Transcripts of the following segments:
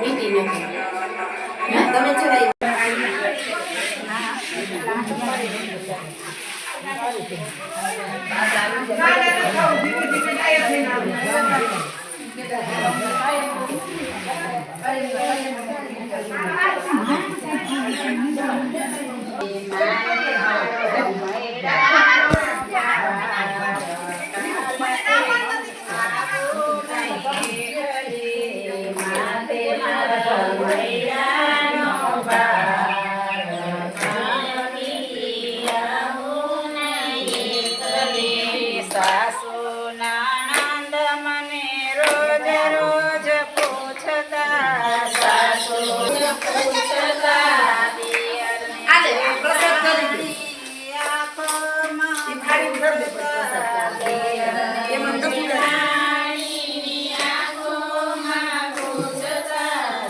પીતી નથી. તમે ચડાવી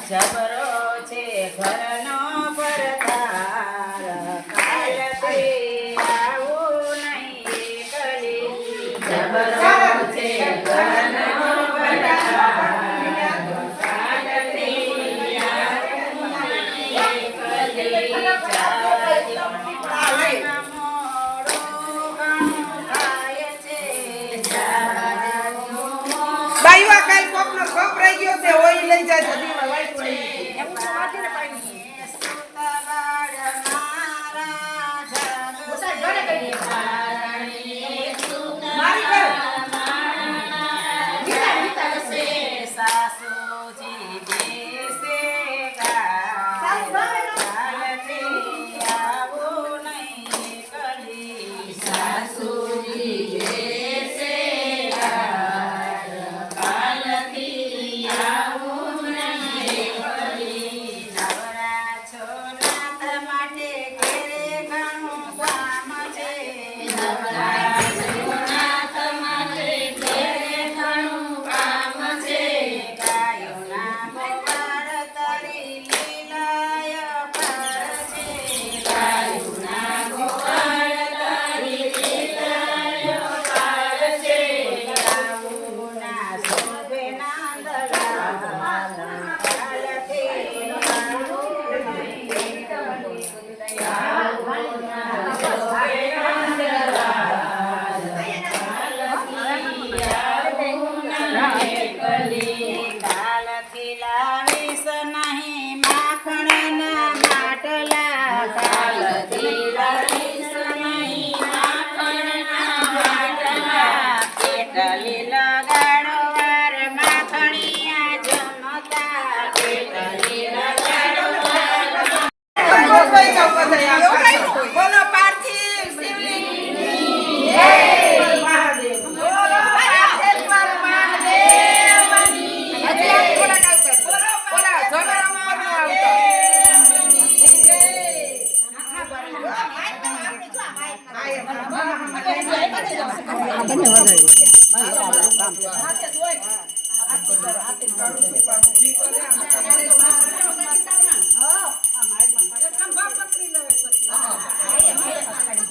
જબરો છે ઘરનો પરતાર કાલથી આવું નહીં કલી. જબરો છે ઘરનો પરતાર કાલથી આવું નહીં કલી. બાઈવા કાલ કોકનો કપ રહી ગયો છે ઓઈ લઈ જાય જદીમાં વાઈટ પડી એમ તો વાગે ને પાણી મોટા ઘરે ગઈ મારી ઘર ગીતા સે સાસુજી દેસે સાસ કાલથી આવું નહીં કલી. સાસુજી દેસે બોલો પાર્થિવ શિવલિંગ જય મહાદેવ બોલો પાર્થિવ મહાદેવ હજી થોડા કાલ બોલો બોલા જલારામ પર નો આવતો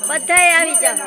બધાય આવી જાવ.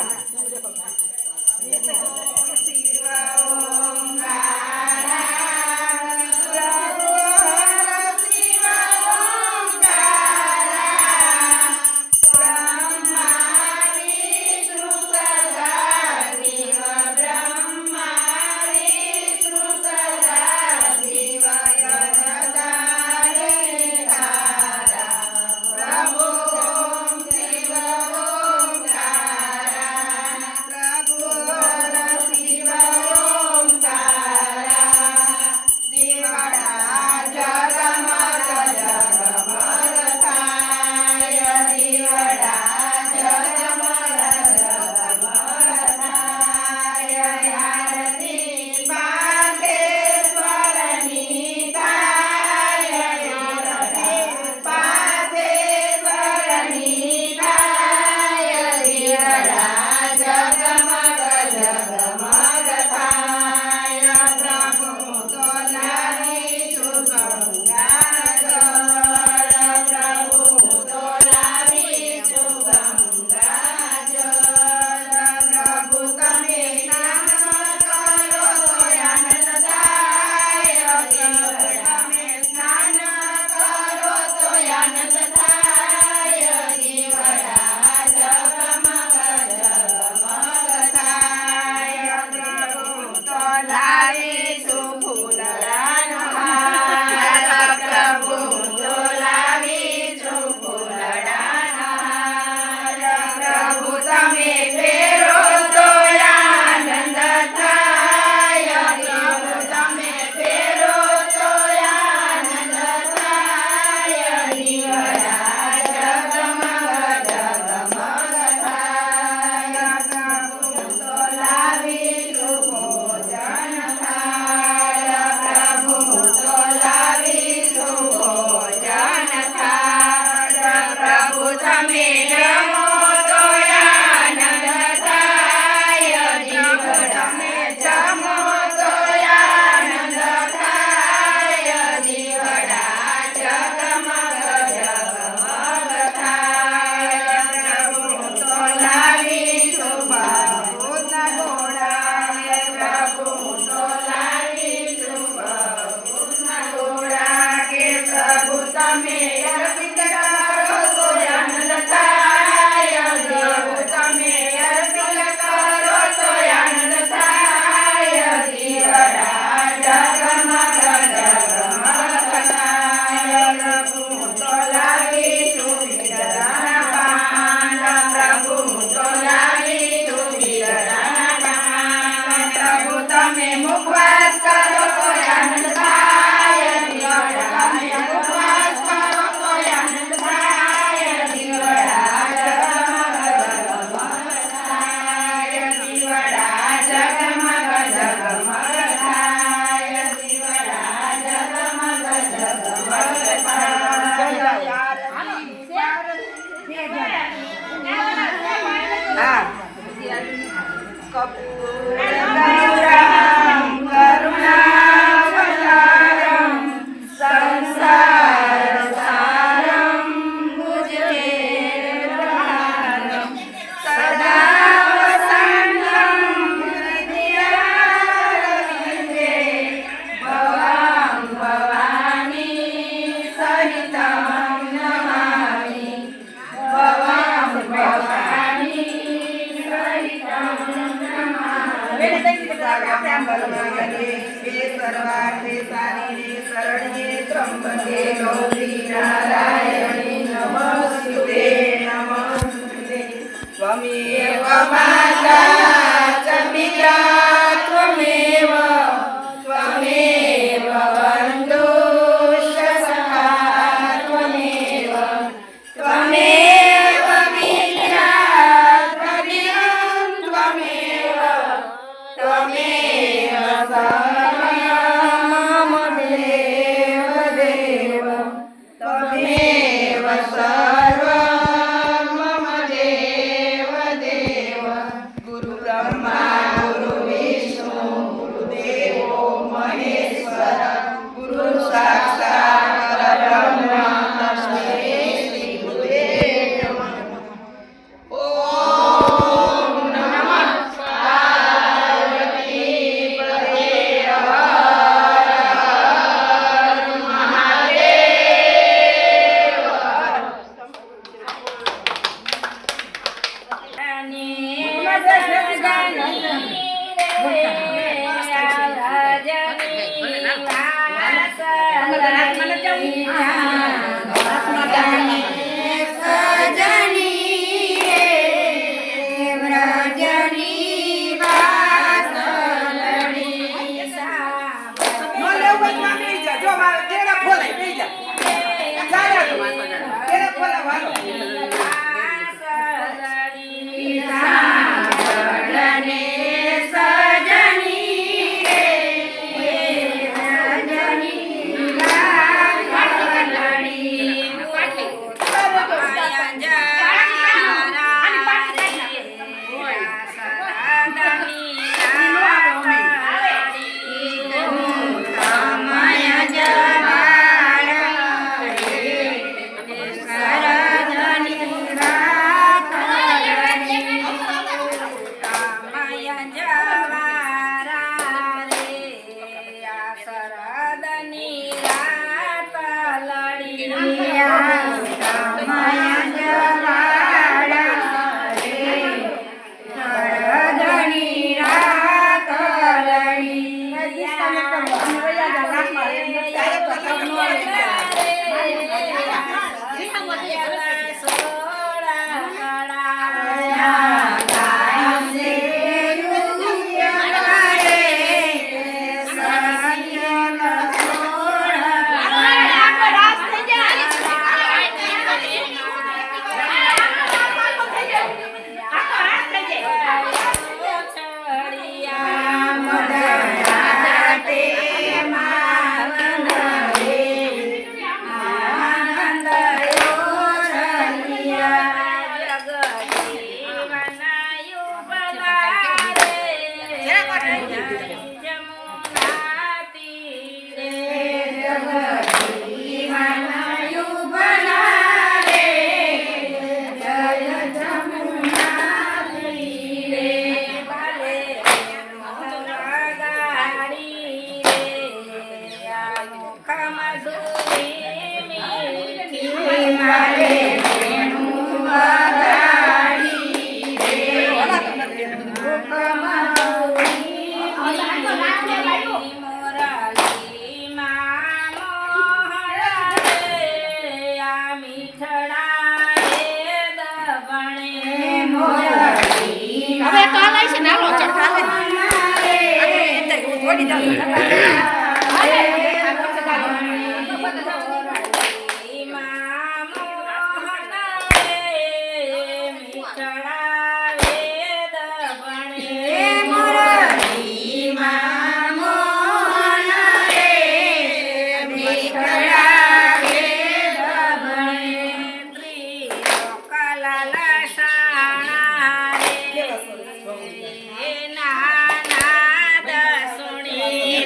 પ્રભુ તમે અર્પિત કરો તો આનંદ થાય પ્રભુ તમે અર્પિત કરો તો આનંદ થાય દીવડા જગમગ જગમગ થાય પ્રભુ તો લાગી સુવિધરા પાન પ્રભુ તો લાગી સુવિધરા પાન પ્રભુ તમે મુખવાસ કરો તો આનંદ થાય દીવડા તમે મુખવાસ કરો તો આનંદ થાય દીવડા જગમગ થાય દીવડા જગમગ જગમગ થાય દીવડા જગમગ જગમગ થાય હા કપૂરગૌરમ કરુણાવતારમ સંસારસારમ ભુજગેન્દ્રહારમ સદા વસંતમ હૃદયારવિંદે ભવાં ભવાની સહિતમ નમામિ ભવાં ભવાની સર્વાર્થે સારીને શરણ્યે ત્રંબકે ગૌરી નારાયણી નમસ્તુતે નમસ્તુતે ત્વમેવ માતા ચ પિતા ત્વમેવ ત્વમેવ બંધુશ્ચ સખા ત્વમેવ ત્વમેવ મિત્રા ત્વમેવ ત્વમેવ ત્વમેવ સર્વં મમ દેવ દેવ ત્વમેવ સર્વં મમ દેવ દેવ ગુરુ બ્રહ્મા ગુરુ વિષ્ણુ ગુરુ દેવો મહેશ્વર ગુરુ સાક્ષાત પરબ્રહ્મ તસ્મૈ શ્રી ગુરુદેવ નમઃ ઓમ નમઃ પાર્વતી પતે હર હર મહાદેવ નો લેવું હોય તો આમ બેસી જા. જો મારે કેળા ખોલાય બેસી જા. ચાલ્યા તો. કેળા ખોલાવ હાલો. પડી નાના દસુણી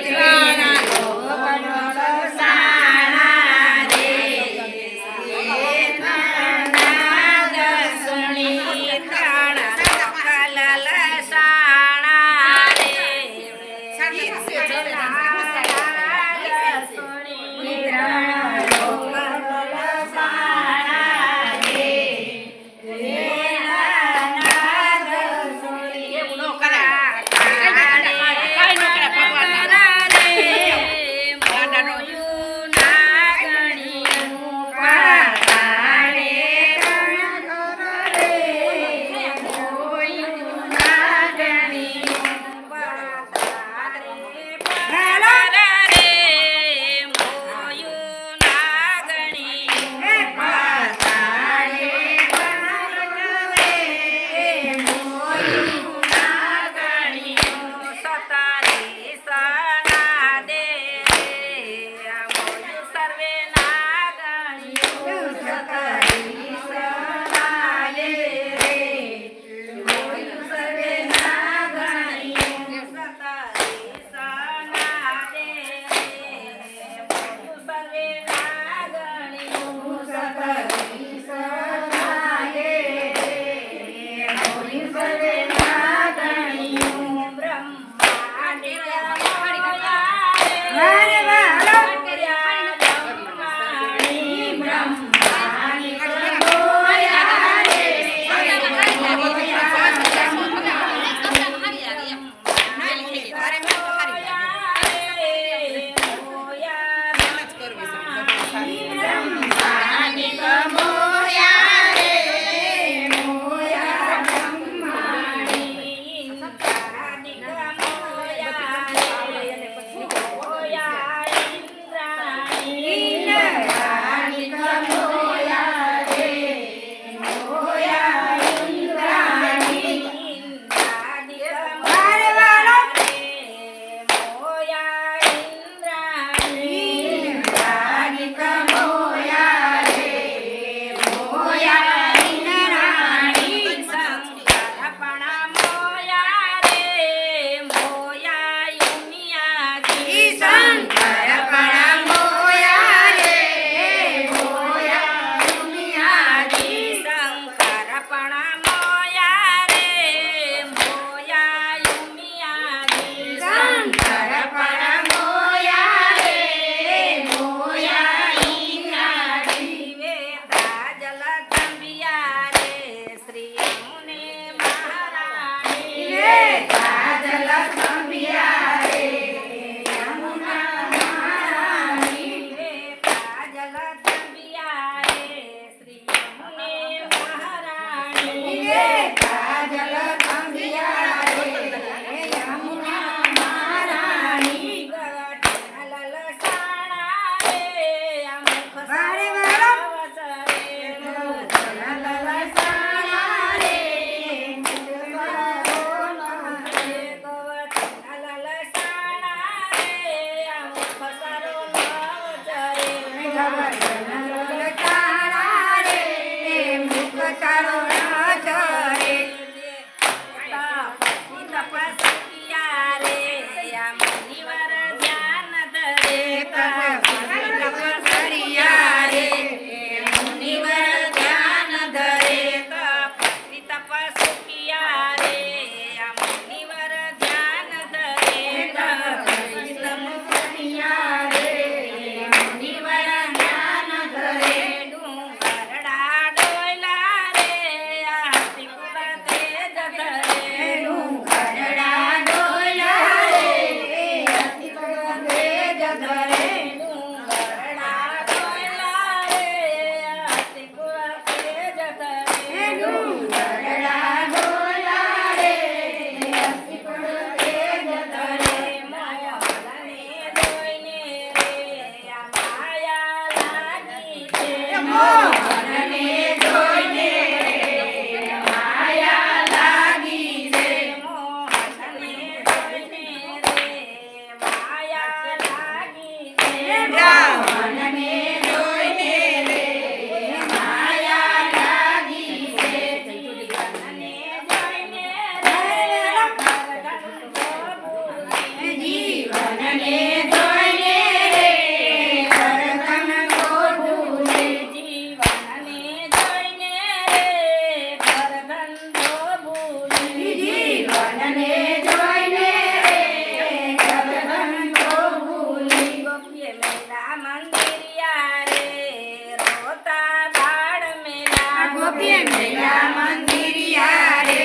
ગોપી મેલા મંદિરિયા રે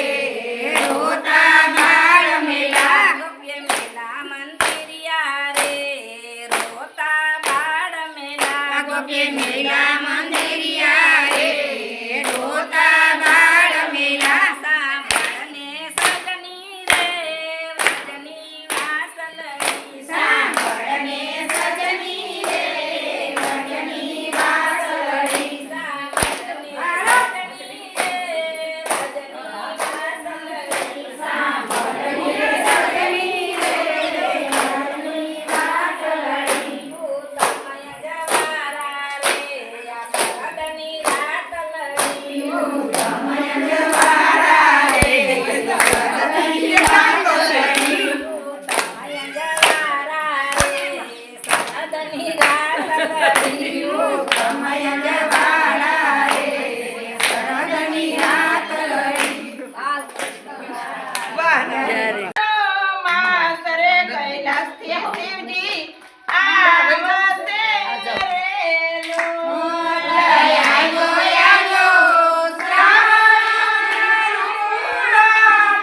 રોતા બાળ મેલા ગોપી મેલા મંદિરિયા રે રોતા બાળ મેલા ગોપી મેલા મંદિરિયા રે રોતા બાળ મેલા સાંભળને સજની રે વજની વાસલની સાંભળને સજની રે વજની વાસળી સાંભળને સજની રે વજની વાસલની સાંભળને સજની રે વજની વાસળી સમય જવારા રે આ સદની રાત લડી સમય જવારા રે સજની રાત લડી સમય જવારા રે સદની રાત લડી સમય જવારા રે શરદની રાત લડી વાહ નારી. માસરે કૈલાસથી શિવજી આવતે રેલો. આયો આયો શ્રાવણ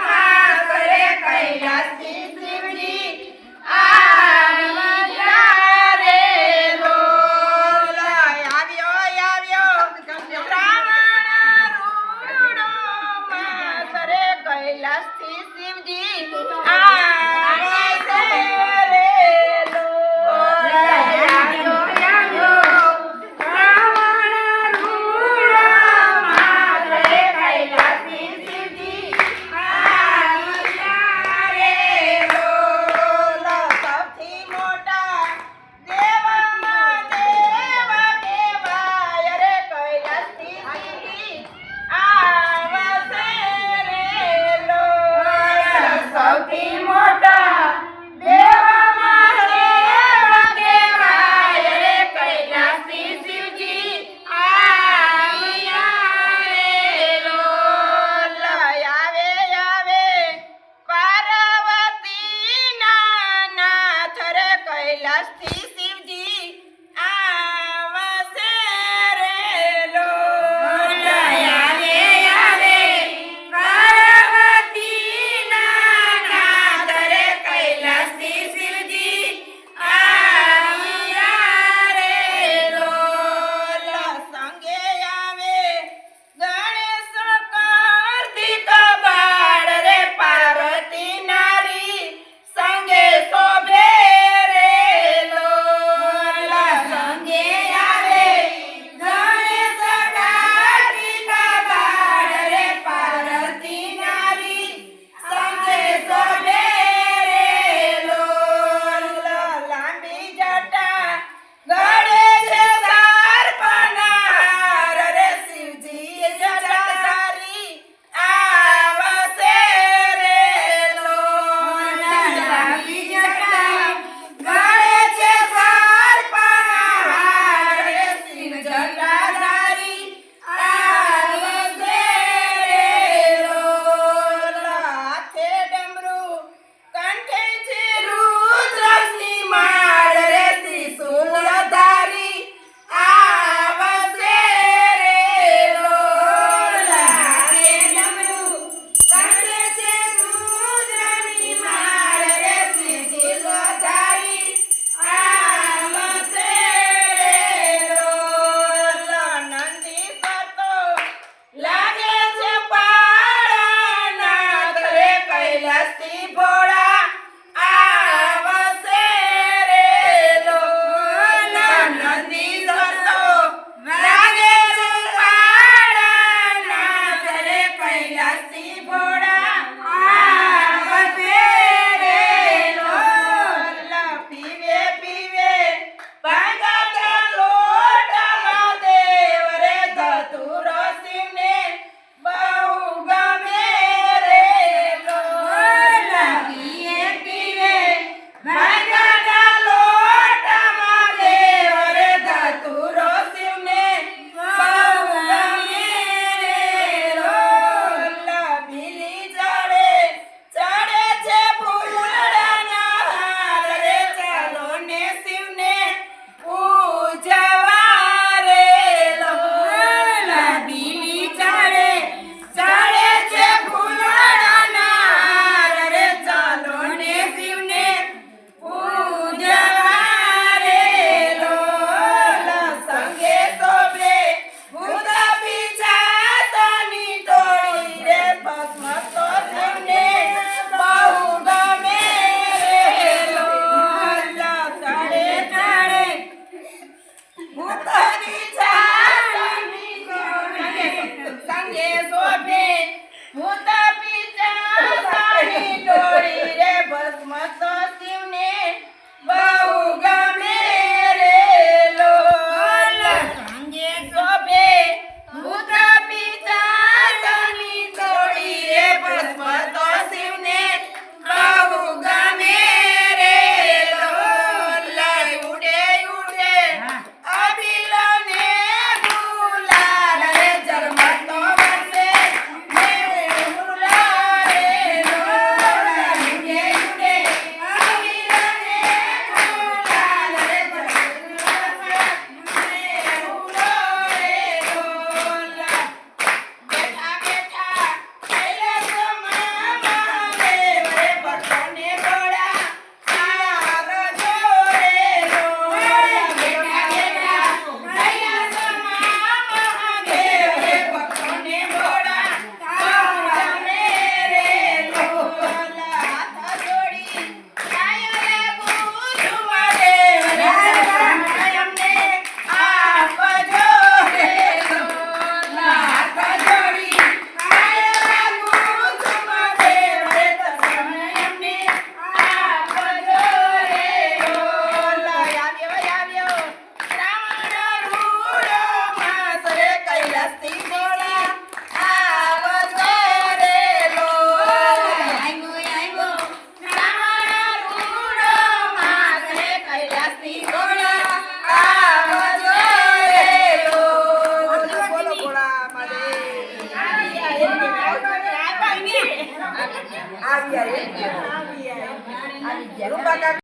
માસરે કૈલાસથી શિવજી આવતા રેલો. ભક્ત